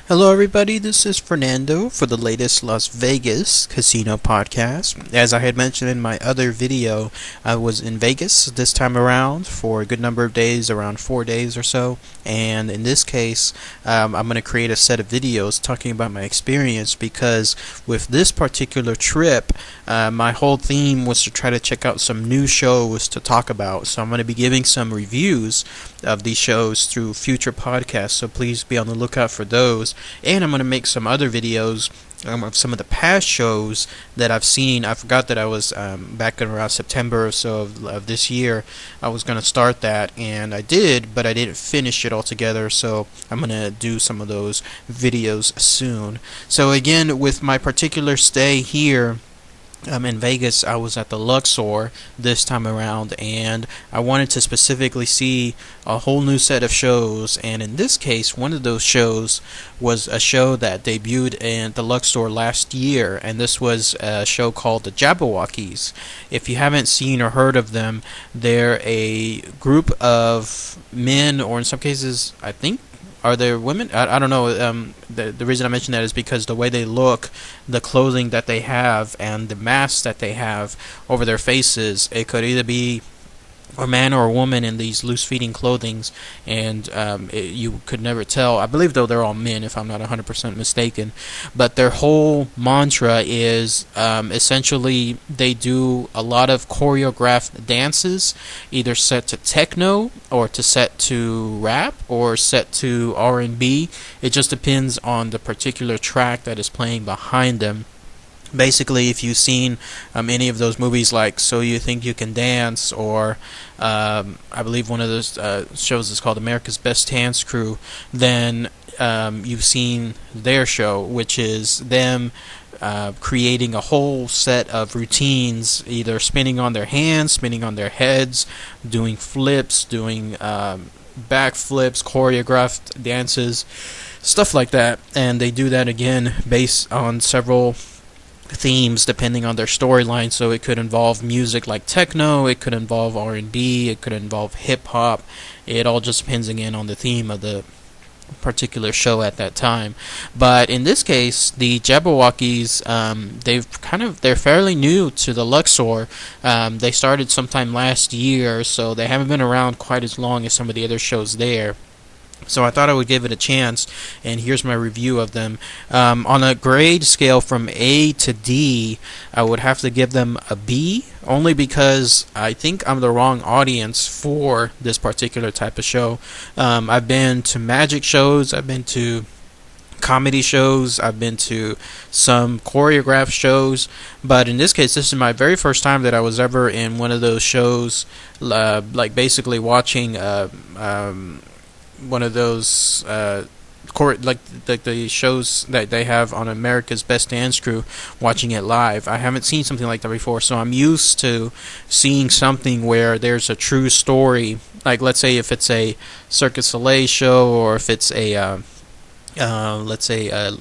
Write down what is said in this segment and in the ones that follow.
Hello, everybody. This is Fernando for the latest Las Vegas casino podcast. As I had mentioned in my other video, I was in Vegas this time around for a good number of days, around 4 days or so. And in this case, I'm going to create a set of videos talking about my experience because with this particular trip, my whole theme was to try to check out some new shows to talk about. So I'm going to be giving some reviews of these shows through future podcasts. So please be on the lookout for those. And I'm going to make some other videos of some of the past shows that I've seen. I forgot that I was back in around September or so of this year. I was going to start that, and I did, but I didn't finish it altogether. So I'm going to do some of those videos soon. So again, with my particular stay here, in Vegas, I was at the Luxor this time around, and I wanted to specifically see a whole new set of shows. And in this case, one of those shows was a show that debuted in the Luxor last year, and this was a show called the Jabbawockeez. If you haven't seen or heard of them, they're a group of men, or in some cases, I think, are there women? I don't know. The reason I mention that is because the way they look, the clothing that they have, and the masks that they have over their faces, it could either be a man or a woman in these loose-fitting clothings, and you could never tell. I believe, though, they're all men, if I'm not 100% mistaken. But their whole mantra is essentially they do a lot of choreographed dances, either set to techno, or to set to rap, or set to R&B. It just depends on the particular track that is playing behind them. Basically, if you've seen any of those movies like So You Think You Can Dance, or I believe one of those shows is called America's Best Dance Crew, then you've seen their show, which is them creating a whole set of routines, either spinning on their hands, spinning on their heads, doing flips, doing backflips, choreographed dances, stuff like that. And they do that again based on several themes depending on their storyline. So it could involve music like techno, it could involve R&B, it could involve hip-hop. It all just depends again on the theme of the particular show at that time. But in this case, the Jabbawockeez, they're fairly new to the Luxor. They started sometime last year, so they haven't been around quite as long as some of the other shows there. So I thought I would give it a chance, and here's my review of them. On a grade scale from A to D, I would have to give them a B, only because I think I'm the wrong audience for this particular type of show. I've been to magic shows, I've been to comedy shows, I've been to some choreographed shows, but in this case, this is my very first time that I was ever in one of those shows, like basically watching one of those like the shows that they have on America's Best Dance Crew, watching it live. I haven't seen something like that before, so I'm used to seeing something where there's a true story. Like, let's say if it's a Cirque du Soleil show, or if it's a let's say a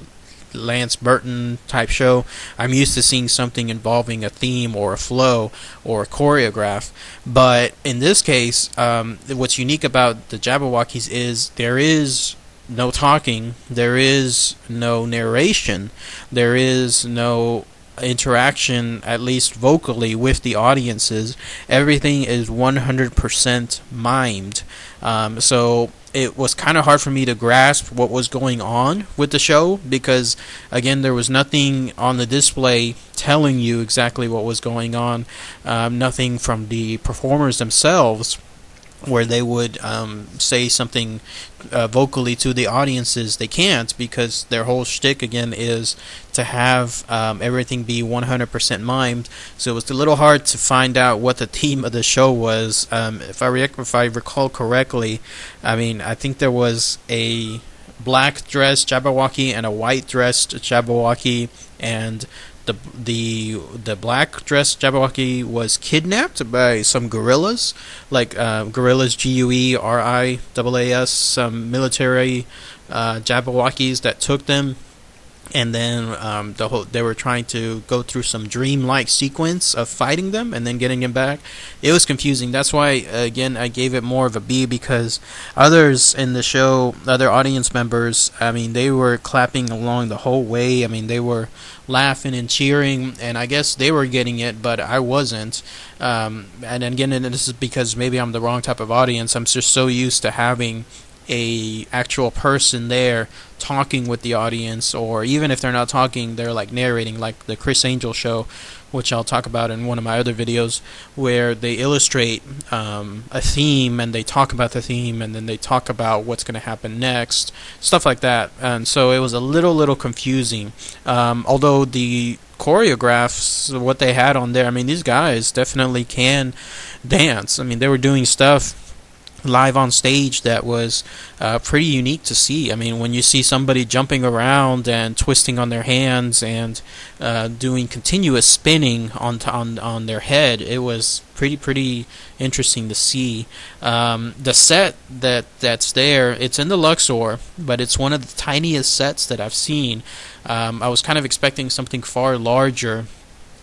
Lance Burton type show, I'm used to seeing something involving a theme or a flow or a choreograph. But in this case, what's unique about the Jabbawockeez is there is no talking, there is no narration, there is no interaction, at least vocally, with the audiences. Everything is 100% mimed. So it was kind of hard for me to grasp what was going on with the show, because again, there was nothing on the display telling you exactly what was going on, nothing from the performers themselves where they would say something vocally to the audiences. They can't, because their whole shtick again is to have everything be 100% mimed. So it was a little hard to find out what the theme of the show was. If I recall correctly, I think there was a black dressed Jabberwocky and a white dressed Jabberwocky, and the black dressed Jabberwocky was kidnapped by some guerrillas, like guerrillas, GUERILLAS, some military Jabbawockeez that took them and then they were trying to go through some dreamlike sequence of fighting them and then getting them back. It was confusing. That's why, again, I gave it more of a B, because others in the show, other audience members, I mean, they were clapping along the whole way. I mean, they were laughing and cheering, and I guess they were getting it, but I wasn't. And again, and this is because maybe I'm the wrong type of audience. I'm just so used to having a actual person there talking with the audience, or even if they're not talking, they're like narrating, like the Chris Angel show, which I'll talk about in one of my other videos, where they illustrate a theme and they talk about the theme and then they talk about what's going to happen next, stuff like that. And so it was a little confusing, although the choreographs, what they had on there, I mean, these guys definitely can dance. I mean, they were doing stuff live on stage that was pretty unique to see. I mean, when you see somebody jumping around and twisting on their hands and doing continuous spinning on their head, it was pretty interesting to see. The set that's there, it's in the Luxor, but it's one of the tiniest sets that I've seen. I was kind of expecting something far larger.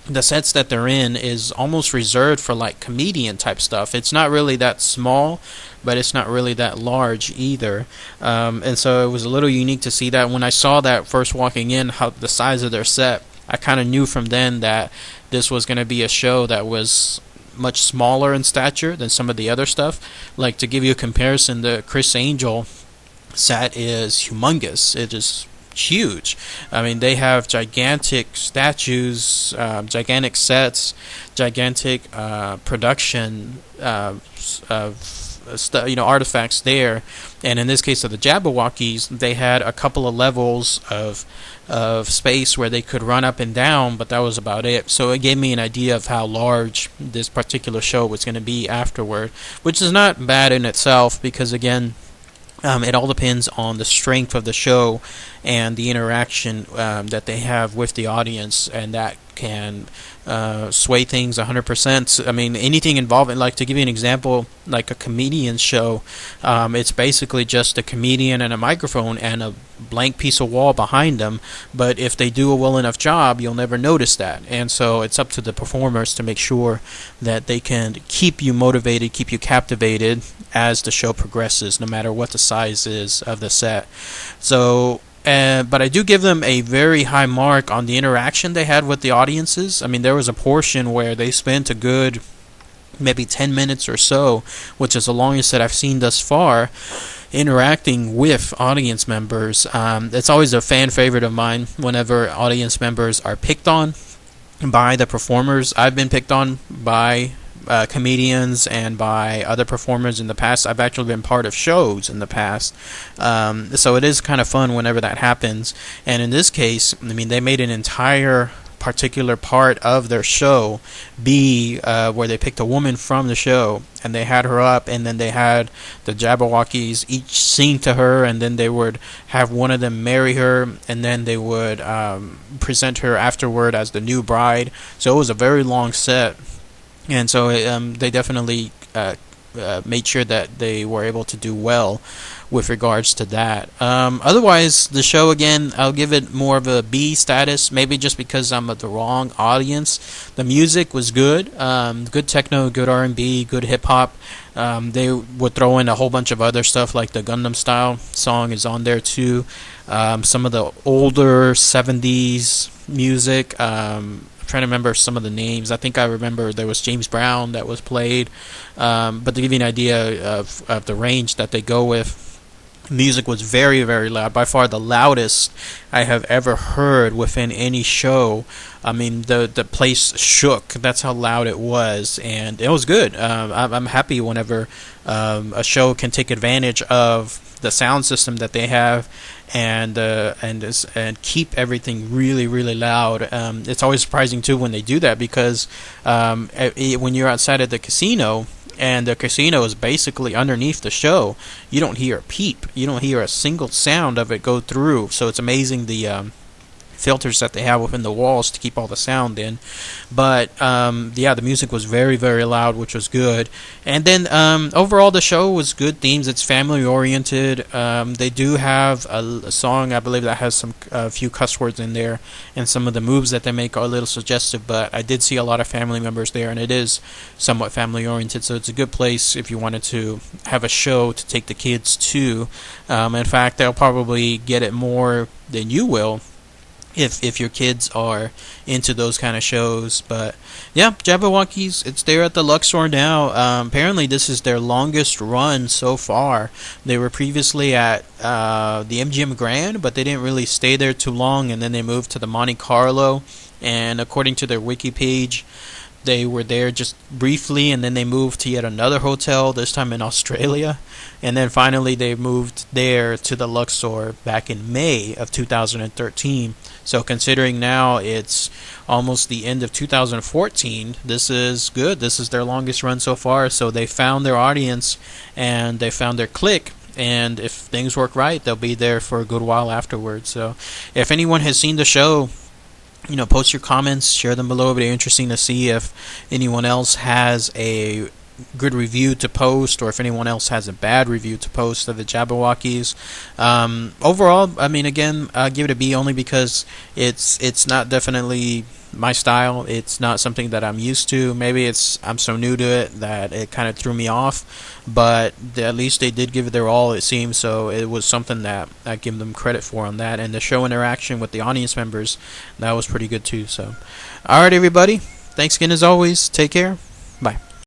The sets that they're in is almost reserved for like comedian type stuff. It's not really that small, but it's not really that large either. And so it was a little unique to see that. When I saw that first walking in, how the size of their set, I kind of knew from then that this was going to be a show that was much smaller in stature than some of the other stuff. Like, to give you a comparison, the Chris Angel set is humongous. It is huge. I mean, they have gigantic statues, gigantic sets, gigantic production artifacts there. And in this case of the Jabbawockeez, they had a couple of levels of space where they could run up and down, but that was about it. So it gave me an idea of how large this particular show was going to be afterward, which is not bad in itself, because again, it all depends on the strength of the show and the interaction that they have with the audience, and that can sway things 100%. I mean, anything involving, like, to give you an example, like a comedian show, it's basically just a comedian and a microphone and a blank piece of wall behind them, but if they do a well enough job, you'll never notice that. And so it's up to the performers to make sure that they can keep you motivated, keep you captivated as the show progresses, no matter what the size is of the set. So but I do give them a very high mark on the interaction they had with the audiences. I mean, there was a portion where they spent a good maybe 10 minutes or so, which is the longest that I've seen thus far, interacting with audience members. It's always a fan favorite of mine whenever audience members are picked on by the performers. I've been picked on by comedians and by other performers in the past. I've actually been part of shows in the past, so it is kind of fun whenever that happens. And in this case, I mean, they made an entire particular part of their show be where they picked a woman from the show and they had her up, and then they had the Jabbawockeez each sing to her, and then they would have one of them marry her, and then they would present her afterward as the new bride. So it was a very long set. And so they definitely made sure that they were able to do well with regards to that. Otherwise, the show, again, I'll give it more of a B status, maybe just because I'm of the wrong audience. The music was good. Good techno, good R&B, good hip-hop. They would throw in a whole bunch of other stuff, like the Gundam Style song is on there too. Some of the older 70s music, trying to remember some of the names. I think I remember there was James Brown that was played, but to give you an idea of the range that they go with, music was very, very loud, by far the loudest I have ever heard within any show. I mean, the place shook. That's how loud it was, and it was good. I'm happy whenever a show can take advantage of the sound system that they have and keep everything really, really loud. It's always surprising too when they do that, because when you're outside of the casino, and the casino is basically underneath the show, you don't hear a peep. You don't hear a single sound of it go through. So it's amazing the filters that they have within the walls to keep all the sound in. But yeah, the music was very, very loud, which was good. And then overall, the show was good themes. It's family oriented. They do have a song, I believe, that has a few cuss words in there, and some of the moves that they make are a little suggestive. But I did see a lot of family members there, and it is somewhat family oriented, so it's a good place if you wanted to have a show to take the kids to. In fact, they'll probably get it more than you will if your kids are into those kind of shows. But yeah, Jabbawockeez, it's there at the Luxor now. Apparently this is their longest run so far. They were previously at the MGM Grand, but they didn't really stay there too long, and then they moved to the Monte Carlo. And according to their wiki page, they were there just briefly, and then they moved to yet another hotel, this time in Australia. And then finally they moved there to the Luxor back in May of 2013. So considering now it's almost the end of 2014, this is good. This is their longest run so far. So they found their audience, and they found their clique. And if things work right, they'll be there for a good while afterwards. So if anyone has seen the show, post your comments, share them below. It'd be interesting to see if anyone else has a good review to post, or if anyone else has a bad review to post of the Jabbawockeez. Overall, I mean, again, I give it a B only because it's not definitely my style. It's not something that I'm used to. Maybe I'm so new to it that it kind of threw me off, but at least they did give it their all, it seems. So it was something that I give them credit for on that. And the show interaction with the audience members, that was pretty good too. So alright, everybody, thanks again as always. Take care. Bye.